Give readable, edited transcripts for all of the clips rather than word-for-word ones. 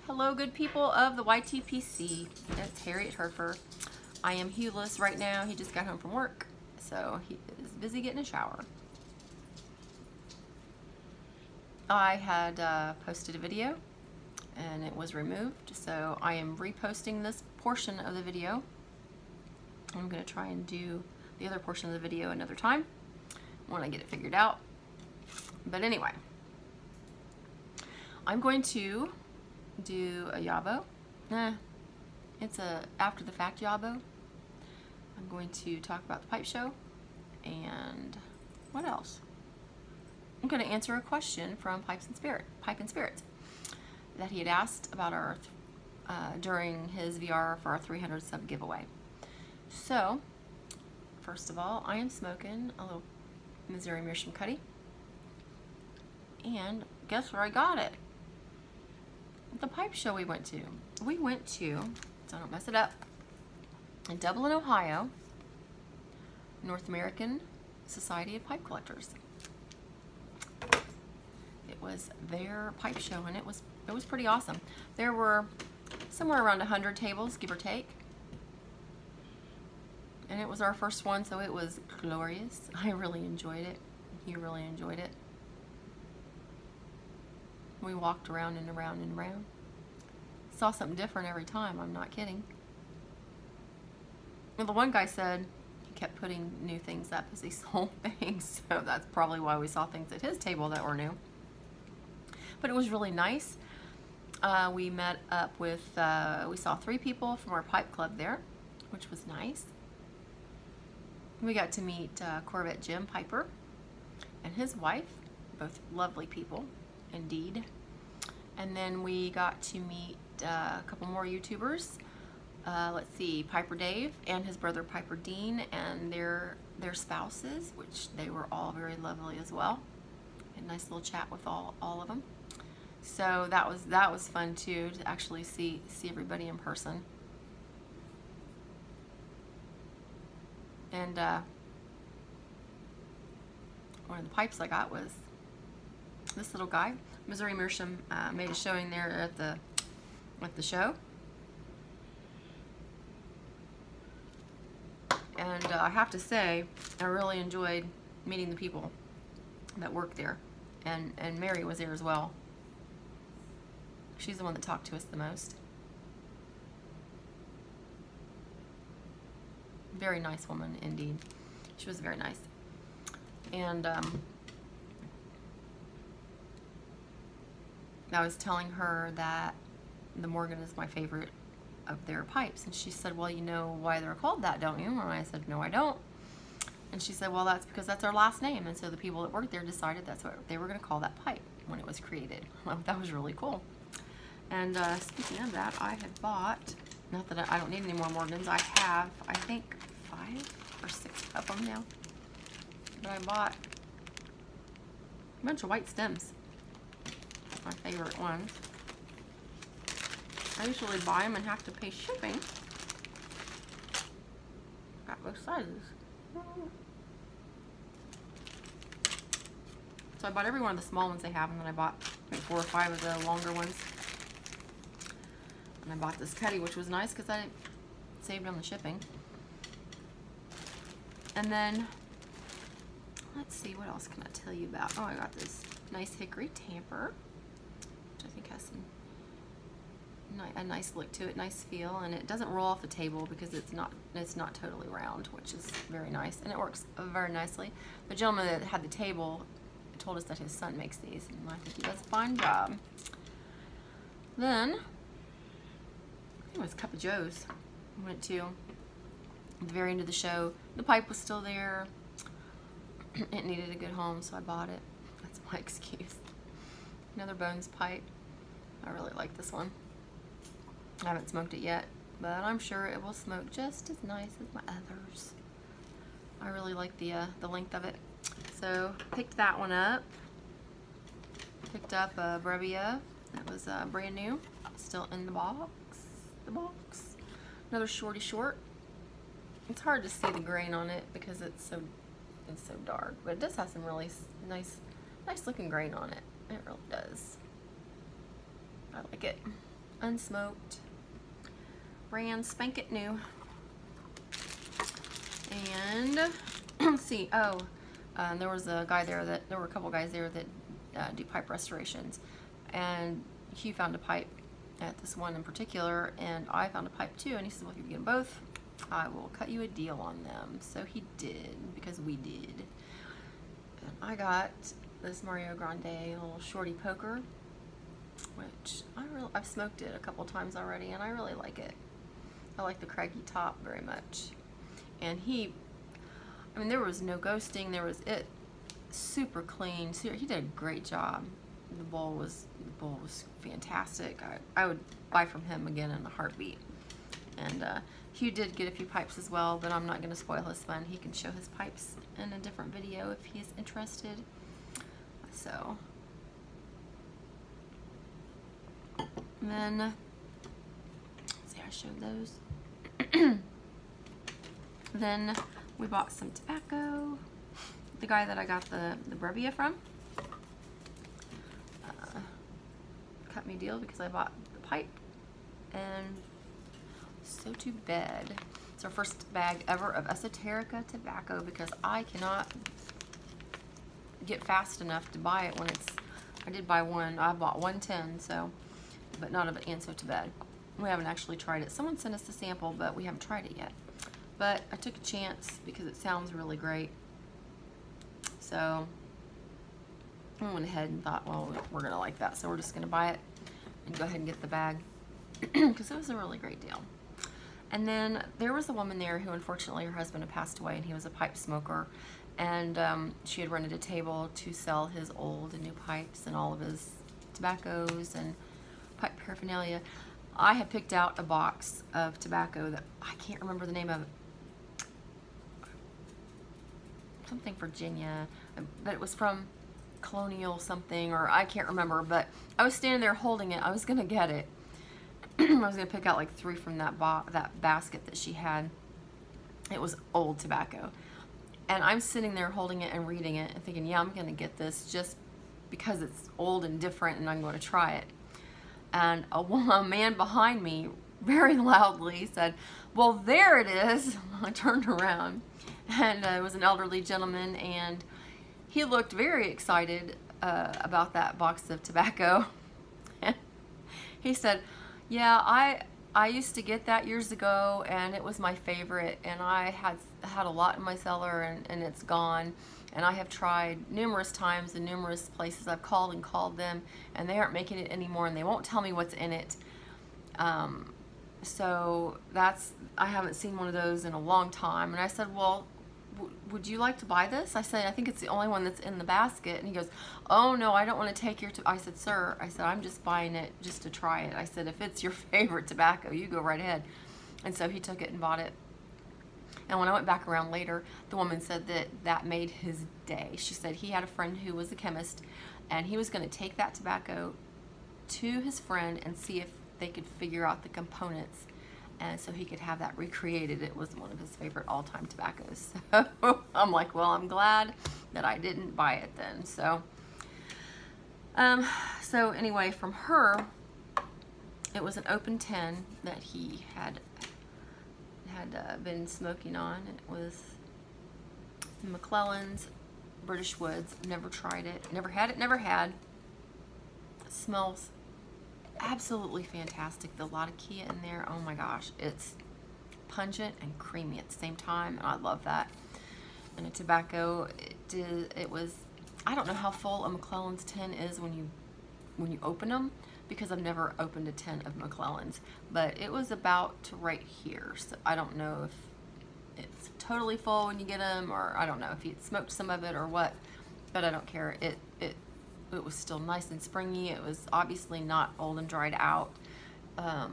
Hello, good people of the YTPC. It's Harriet Herfer. I am hueless right now. He just got home from work, so he is busy getting a shower. I had posted a video and it was removed, so I am reposting this portion of the video. I'm going to try and do the other portion of the video another time when I get it figured out. But anyway, I'm going to do a YABO. It's a after the fact YABO. I'm going to talk about the pipe show and what else? I'm going to answer a question from Pipe and Spirits that he had asked about our during his VR for our 300 sub giveaway. So, first of all, I am smoking a little Missouri Meerschaum Cuddy, and guess where I got it? The pipe show we went to. We went to, so I don't mess it up, in Dublin, Ohio, North American Society of Pipe Collectors. It was their pipe show, and it was pretty awesome. There were somewhere around 100 tables, give or take, and it was our first one, so it was glorious. I really enjoyed it. He really enjoyed it. We walked around and around and around. Saw something different every time, I'm not kidding. Well, the one guy said he kept putting new things up as he sold things, so that's probably why we saw things at his table that were new. But it was really nice. We met up with, we saw 3 people from our pipe club there, which was nice. We got to meet Corvette Jim Piper and his wife, both lovely people. Indeed. And then we got to meet a couple more YouTubers. Let's see, Piper Dave and his brother Piper Dean and their spouses, which they were all very lovely as well. A nice little chat with all of them. So that was fun too, to actually see everybody in person. And one of the pipes I got was this little guy. Missouri Meerschaum made a showing there at the show, and I have to say I really enjoyed meeting the people that work there, and Mary was there as well. She's the one that talked to us the most. Very nice woman indeed. She was very nice. And I was telling her that the Morgan is my favorite of their pipes, and she said, well, you know why they're called that, don't you? And I said, no, I don't. And she said, well, that's because that's our last name, and so the people that worked there decided that's what they were going to call that pipe when it was created. Well, that was really cool. And speaking of that, I had bought, not that I don't need any more Morgans, I have, I think, 5 or 6 of them now, but I bought a bunch of white stems. My favorite one. I usually buy them and have to pay shipping. Got both sizes. So I bought every one of the small ones they have, and then I bought like 4 or 5 of the longer ones. And I bought this Cuddy, which was nice because I saved on the shipping. And then, let's see, what else can I tell you about? Oh, I got this nice hickory tamper, which I think has a nice look to it, nice feel, and it doesn't roll off the table because it's not totally round, which is very nice, and it works very nicely. The gentleman that had the table told us that his son makes these, and I think he does a fine job. Then, I think it was Cup of Joe's. We went to at the very end of the show. The pipe was still there. It needed a good home, so I bought it. That's my excuse. Another Bones pipe. I really like this one. I haven't smoked it yet, but I'm sure it will smoke just as nice as my others. I really like the length of it. So picked that one up. Picked up a Brevia that was brand new, still in the box. Another shorty short. It's hard to see the grain on it because it's so dark, but it does have some really nice looking grain on it. It really does. I like it. unsmoked, brand spank it new. And let's see, there was a guy there there were a couple guys there that do pipe restorations, and Hugh found a pipe at this one in particular, and I found a pipe too, and he said, well, if you get them both, I will cut you a deal on them. So he did, because we did. And I got this Mario Grande little shorty poker, which I've smoked it a couple times already, and I really like it. I like the craggy top very much. And I mean, there was no ghosting, super clean. He did a great job. The bowl was fantastic. I would buy from him again in a heartbeat. And Hugh did get a few pipes as well, but I'm not going to spoil his fun. He can show his pipes in a different video if he's interested. So, and then, let's see, I showed those. Then we bought some tobacco. The guy that I got the Brevia from cut me a deal because I bought the pipe, and so too bad. It's our first bag ever of Esoterica tobacco because I cannot get fast enough to buy it when I did buy one. I bought 110, so, but not of it, and so too bad. We haven't actually tried it. Someone sent us a sample, but we haven't tried it yet. But I took a chance because it sounds really great. So I went ahead and thought, well, we're gonna like that, so we're just gonna buy it and go ahead and get the bag because it was a really great deal. And then there was a woman there who, unfortunately, her husband had passed away, and he was a pipe smoker, and she had rented a table to sell his old and new pipes and all of his tobaccos and pipe paraphernalia. I had picked out a box of tobacco that I can't remember the name of it. Something Virginia, but it was from Colonial something, or I can't remember, but I was standing there holding it. I was gonna get it. I was gonna pick out like 3 from that basket that she had. It was old tobacco, and I'm sitting there holding it and reading it and thinking, yeah, I'm gonna get this just because it's old and different, and I'm going to try it. And a man behind me very loudly said, well, there it is. I turned around, and it was an elderly gentleman, and he looked very excited about that box of tobacco. And he said, yeah, I used to get that years ago, and it was my favorite, and I had a lot in my cellar, and it's gone. And I have tried numerous times in numerous places. I've called and called them, and they aren't making it anymore, and they won't tell me what's in it. So I haven't seen one of those in a long time. And I said, well, would you like to buy this? I said, I think it's the only one that's in the basket. And he goes, oh no, I don't want to take your I said, sir, I said, I'm just buying it just to try it. I said, if it's your favorite tobacco, you go right ahead. And so he took it and bought it. And when I went back around later, the woman said that made his day. She said he had a friend who was a chemist, and he was going to take that tobacco to his friend and see if they could figure out the components, and so he could have that recreated. It was one of his favorite all-time tobaccos. So I'm like, well, I'm glad that I didn't buy it then. So anyway, from her, it was an open tin that he had been smoking on. It was McClellan's British Woods. Never tried it, never had it, never had. It smells absolutely fantastic. The Latakia in there, oh my gosh, it's pungent and creamy at the same time, and I love that. And a tobacco, it was, I don't know how full a McClellan's tin is when you open them, because I've never opened a tin of McClellan's, but it was about to right here. So I don't know if it's totally full when you get them, or I don't know if he smoked some of it or what, but I don't care. It was still nice and springy. It was obviously not old and dried out, but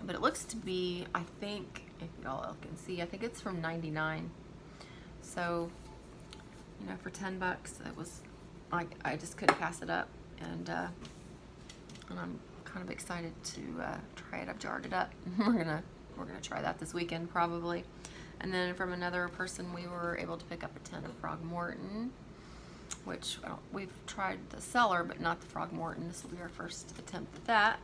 it looks to be, I think, if y'all can see, I think it's from '99. So, you know, for 10 bucks, it was, I just couldn't pass it up. And I'm kind of excited to try it. I've jarred it up. We're gonna try that this weekend probably. And then from another person, we were able to pick up a tin of Frogmorton. which we've tried the Cellar, but not the Frogmorton. This will be our first attempt at that.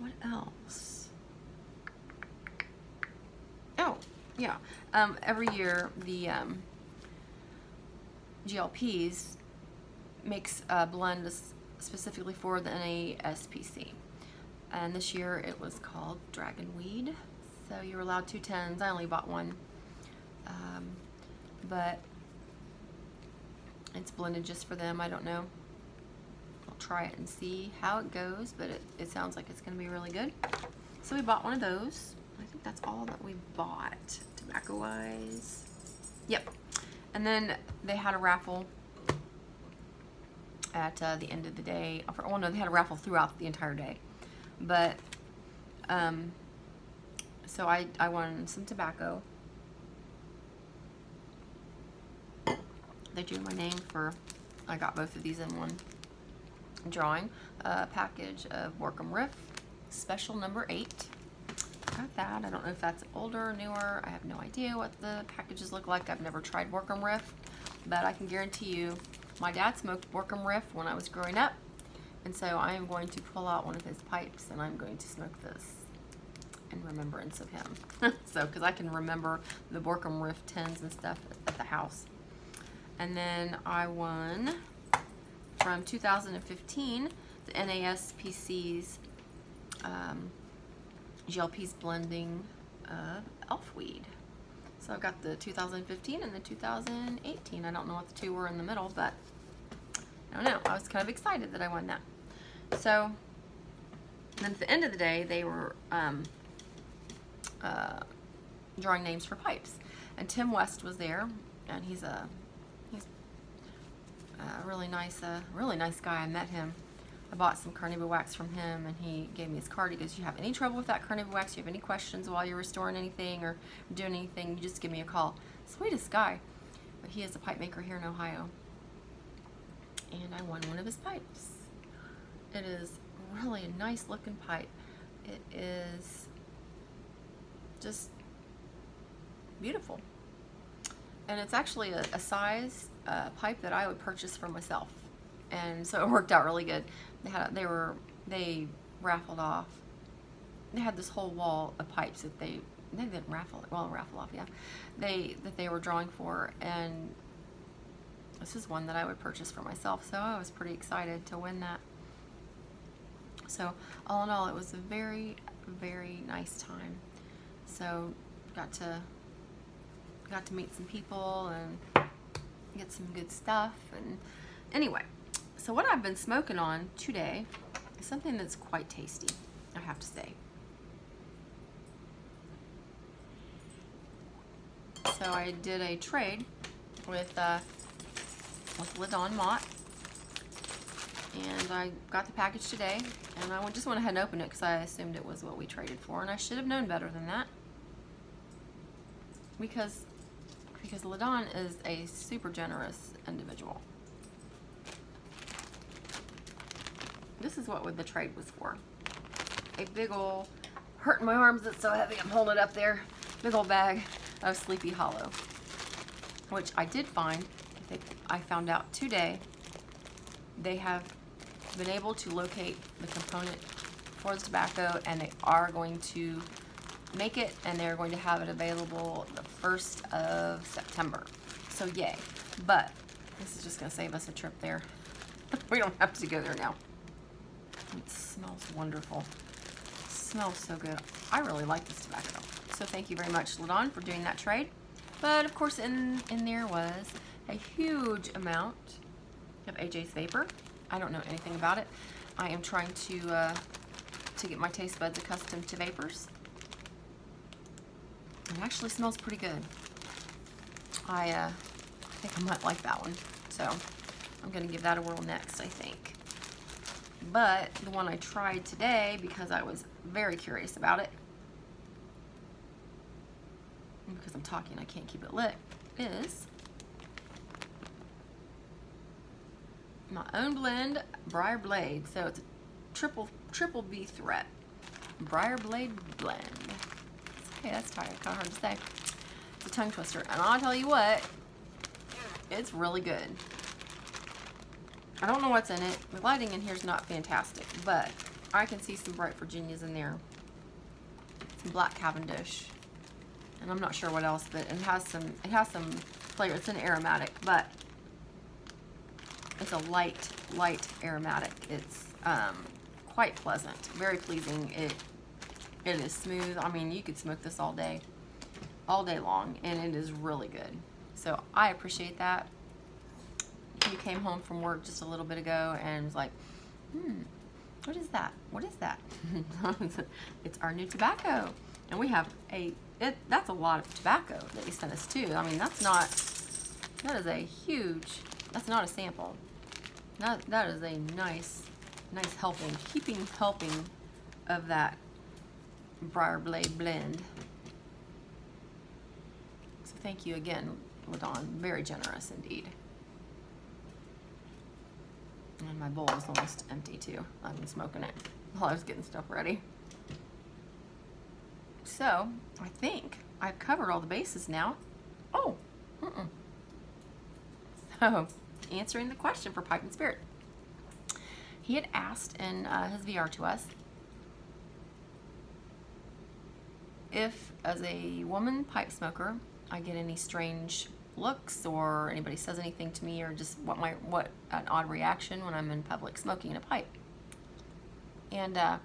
What else? Oh, yeah. Every year, the GLPs makes a blend specifically for the NASPC. And this year it was called Dragonweed. So you were allowed 2 10s. I only bought one. But it's blended just for them. I don't know. I'll try it and see how it goes, but it sounds like it's going to be really good. So we bought one of those. I think that's all that we bought, tobacco-wise. Yep. And then they had a raffle at the end of the day. Oh no, they had a raffle throughout the entire day. But, so I won some tobacco. They drew my name for, I got both of these in one drawing. A package of Workham Riff, special number 8. Got that. I don't know if that's older or newer. I have no idea what the packages look like. I've never tried Workham Riff, but I can guarantee you my dad smoked Workham Riff when I was growing up, and so I am going to pull out one of his pipes and I'm going to smoke this in remembrance of him. So, because I can remember the Workham Riff tins and stuff at the house. And then I won from 2015 the NASPC's GLP's blending of Elfweed. So I've got the 2015 and the 2018. I don't know what the two were in the middle, but I don't know. I was kind of excited that I won that. So then at the end of the day, they were drawing names for pipes. And Tim West was there, and he's a really nice guy. I met him. I bought some carnauba wax from him, and he gave me his card. He goes, "You have any trouble with that carnauba wax? You have any questions while you're restoring anything or doing anything, you just give me a call." Sweetest guy. But he is a pipe maker here in Ohio, and I won one of his pipes. It is really a nice looking pipe. It is just beautiful, and it's actually a size pipe that I would purchase for myself, and so it worked out really good. They raffled off. They had this whole wall of pipes that they didn't raffle off, yeah. That they were drawing for, and this is one that I would purchase for myself. So I was pretty excited to win that. So all in all, it was a very, very nice time. So got to meet some people and get some good stuff. And anyway, so what I've been smoking on today is something that's quite tasty, I have to say. So I did a trade with LaDob Mott, and I got the package today, and I just went ahead and opened it because I assumed it was what we traded for, and I should have known better than that, because LaDob is a super generous individual. This is what the trade was for. A big ol', hurting my arms, it's so heavy, I'm holding it up there, big old bag of Sleepy Hollow, which I did find. I found out today they have been able to locate the component for the tobacco, and they are going to make it, and they're going to have it available the 1st of September. So yay. But this is just going to save us a trip there. We don't have to go there now. It smells wonderful. It smells so good. I really like this tobacco. So thank you very much, LaDob, for doing that trade. But of course in there was a huge amount of AJ's Vapor. I don't know anything about it. I am trying to get my taste buds accustomed to vapors. It actually smells pretty good. I think I might like that one. So I'm going to give that a whirl next, I think. But the one I tried today, because I was very curious about it, and because I'm talking I can't keep it lit, is my own blend Briar Blade. So it's a triple B threat Briar Blade blend. Okay, that's kind of hard to say. It's a tongue twister, and I'll tell you what, It's really good. I don't know what's in it. The lighting in here is not fantastic, but I can see some bright Virginias in there. Some black Cavendish. And I'm not sure what else, but it has some flavor. It's an aromatic, but it's a light aromatic. It's quite pleasant, very pleasing. It is smooth. I mean, you could smoke this all day long, and it is really good. So I appreciate that. You came home from work just a little bit ago and was like, what is that? What is that? It's our new tobacco. And we have that's a lot of tobacco that he sent us too. I mean, that's not a sample. That is a nice helping of that Briarblade blend. So thank you again, LaDob. Very generous indeed. And my bowl is almost empty too. I've been smoking it while I was getting stuff ready. So I think I've covered all the bases now. Oh, So answering the question for Pipe and Spirit. He had asked in his VR to us if, as a woman pipe smoker, I get any strange looks or anybody says anything to me, or just what an odd reaction when I'm in public smoking a pipe. And I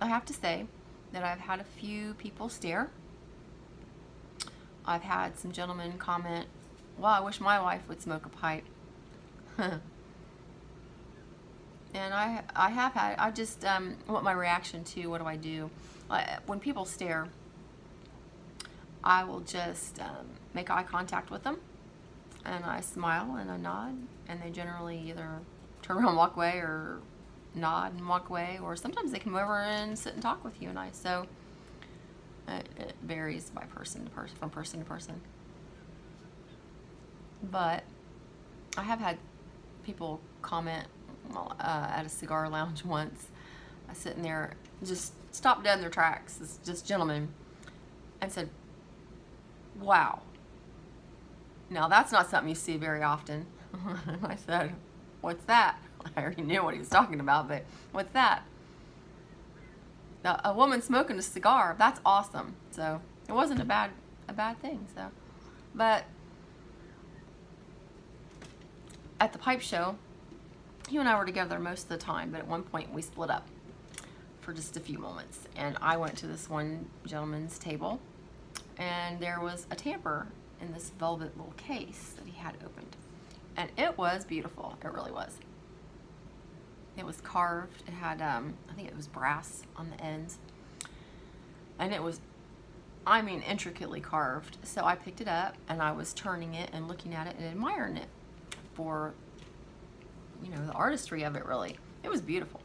have to say that I've had a few people stare. I've had some gentlemen comment, "Well, I wish my wife would smoke a pipe." And I have had, I just, what my reaction to, what do I do? When people stare, I will just make eye contact with them, and I smile and I nod, and they generally either turn around and walk away, or nod and walk away, or sometimes they come over and sit and talk with you and I. So it varies by person to person, from person to person. But I have had people comment at a cigar lounge once. I was sitting there, just stopped dead in their tracks, just gentlemen, and said, "Wow, now that's not something you see very often." And I said, "What's that?" I already knew what he was talking about, but what's that? A woman smoking a cigar, that's awesome. So it wasn't a bad thing. So, but at the pipe show, you and I were together most of the time, but at one point we split up for just a few moments, and I went to this one gentleman's table, and there was a tamper in this velvet little case that he had opened, and it was beautiful. It really was. It was carved. It had, I think it was brass on the ends, and it was, I mean, intricately carved. So I picked it up, and I was turning it and looking at it and admiring it for, you know, the artistry of it, really. It was beautiful.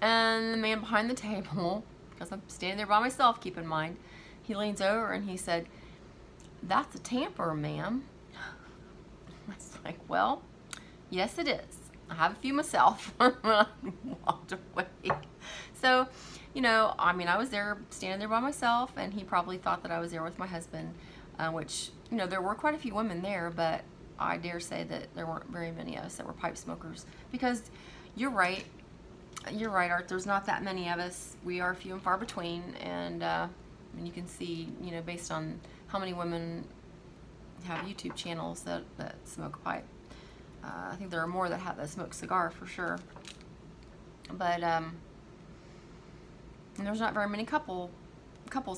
And the man behind the table, because I'm standing there by myself, keep in mind, he leans over and he said, "That's a tamper, ma'am." I was like, "Well, yes it is. I have a few myself." I walked away. So, you know, I mean, I was there, standing there by myself, and he probably thought that I was there with my husband, which, you know, there were quite a few women there, but I dare say that there weren't very many of us that were pipe smokers, because you're right, Art, there's not that many of us. We are few and far between, and you can see, you know, based on how many women have YouTube channels that smoke a pipe. I think there are more that smoke cigar for sure, but and there's not very many couples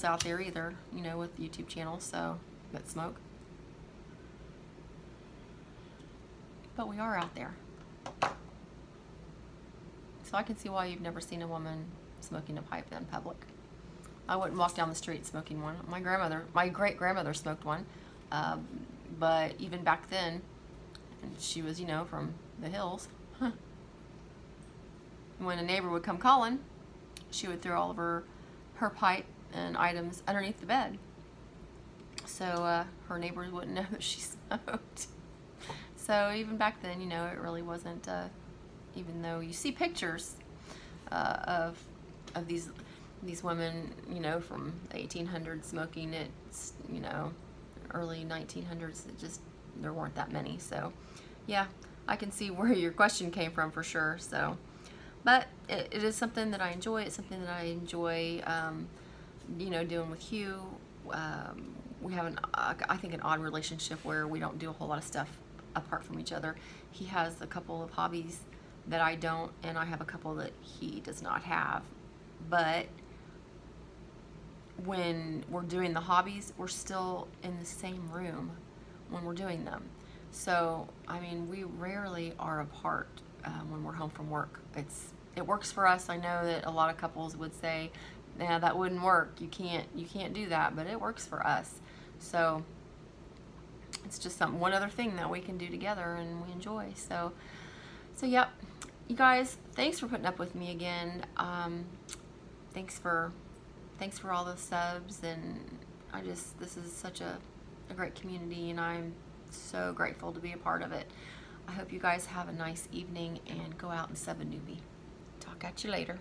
out there either, you know, with YouTube channels that smoke. But we are out there. So I can see why you've never seen a woman smoking a pipe in public. I wouldn't walk down the street smoking one. My great-grandmother smoked one, but even back then, and she was, you know, from the hills. When a neighbor would come calling, she would throw all of her pipe and items underneath the bed, so her neighbors wouldn't know that she smoked. So even back then, you know, it really wasn't, even though you see pictures of these women, you know, from the 1800s smoking, it's, you know, early 1900s, there weren't that many. So yeah, I can see where your question came from for sure. So, but it is something that I enjoy. It's something that I enjoy, you know, doing with Hugh. We have I think an odd relationship where we don't do a whole lot of stuff apart from each other. He has a couple of hobbies that I don't, and I have a couple that he does not have. But when we're doing the hobbies, we're still in the same room when we're doing them. So, I mean, we rarely are apart when we're home from work. It works for us. I know that a lot of couples would say, "Nah, that wouldn't work. You can't do that," but it works for us. So it's just one other thing that we can do together and we enjoy. So yep, you guys, thanks for putting up with me again. Thanks for all the subs, and this is such a great community, and I'm so grateful to be a part of it. I hope you guys have a nice evening and go out and sub a newbie. Talk at you later.